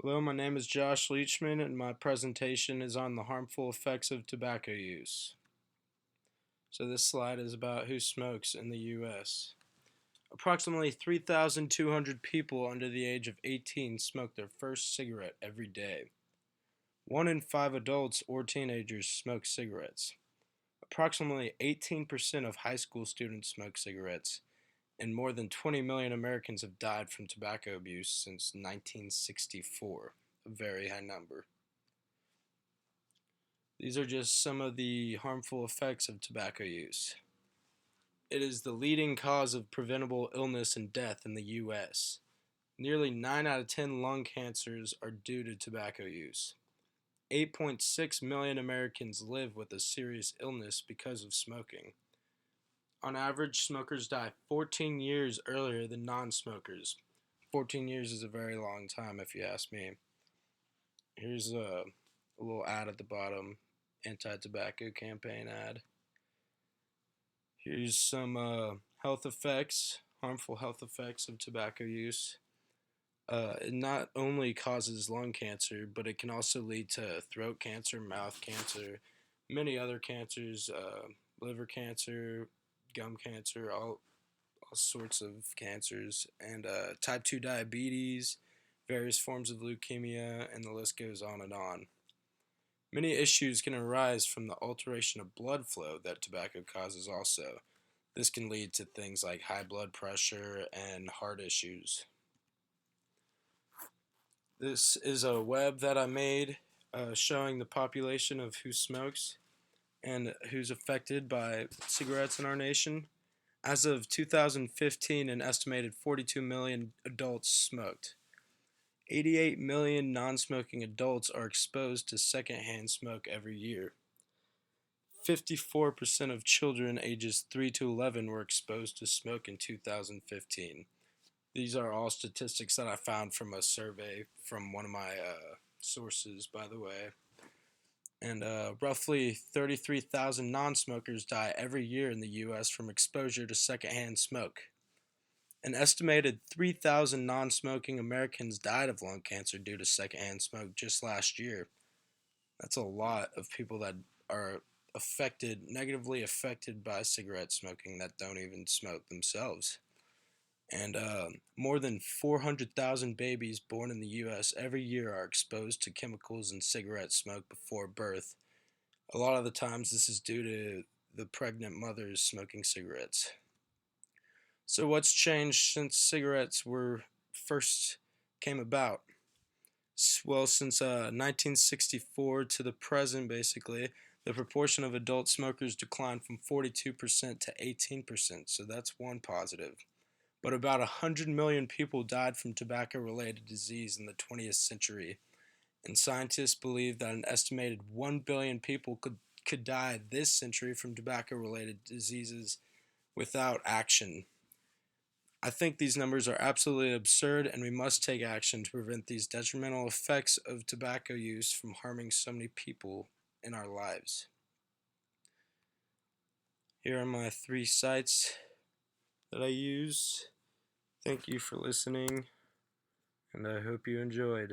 Hello, my name is Josh Leachman, and my presentation is on the harmful effects of tobacco use. So this slide is about who smokes in the U.S. Approximately 3,200 people under the age of 18 smoke their first cigarette every day. 1 in 5 adults or teenagers smoke cigarettes. Approximately 18% of high school students smoke cigarettes, and more than 20 million Americans have died from tobacco abuse since 1964, a very high number. These are just some of the harmful effects of tobacco use. It is the leading cause of preventable illness and death in the U.S. Nearly 9 out of 10 lung cancers are due to tobacco use. 8.6 million Americans live with a serious illness because of smoking. On average, smokers die 14 years earlier than non-smokers. 14 years is a very long time if you ask me. Here's a little ad at the bottom, anti-tobacco campaign ad. Here's some harmful health effects of tobacco use. It not only causes lung cancer, but it can also lead to throat cancer, mouth cancer, many other cancers, liver cancer, gum cancer, all sorts of cancers, and type 2 diabetes, various forms of leukemia, and the list goes on and on. Many issues can arise from the alteration of blood flow that tobacco causes also. This can lead to things like high blood pressure and heart issues. This is a web that I made showing the population of who smokes and who's affected by cigarettes in our nation. As of 2015, an estimated 42 million adults smoked. 88 million non-smoking adults are exposed to secondhand smoke every year. 54% of children ages 3 to 11 were exposed to smoke in 2015. These are all statistics that I found from a survey from one of my sources, by the way. And roughly 33,000 non-smokers die every year in the U.S. from exposure to secondhand smoke. An estimated 3,000 non-smoking Americans died of lung cancer due to secondhand smoke just last year. That's a lot of people that are negatively affected by cigarette smoking that don't even smoke themselves. And more than 400,000 babies born in the U.S. every year are exposed to chemicals in cigarette smoke before birth. A lot of the times this is due to the pregnant mothers smoking cigarettes. So what's changed since cigarettes were first came about? Well, since 1964 to the present, basically, the proportion of adult smokers declined from 42% to 18%, so that's one positive. But about 100 million people died from tobacco-related disease in the 20th century, and scientists believe that an estimated 1 billion people could die this century from tobacco-related diseases without action. I think these numbers are absolutely absurd, and we must take action to prevent these detrimental effects of tobacco use from harming so many people in our lives. Here are my 3 sites that I use. Thank you for listening, and I hope you enjoyed.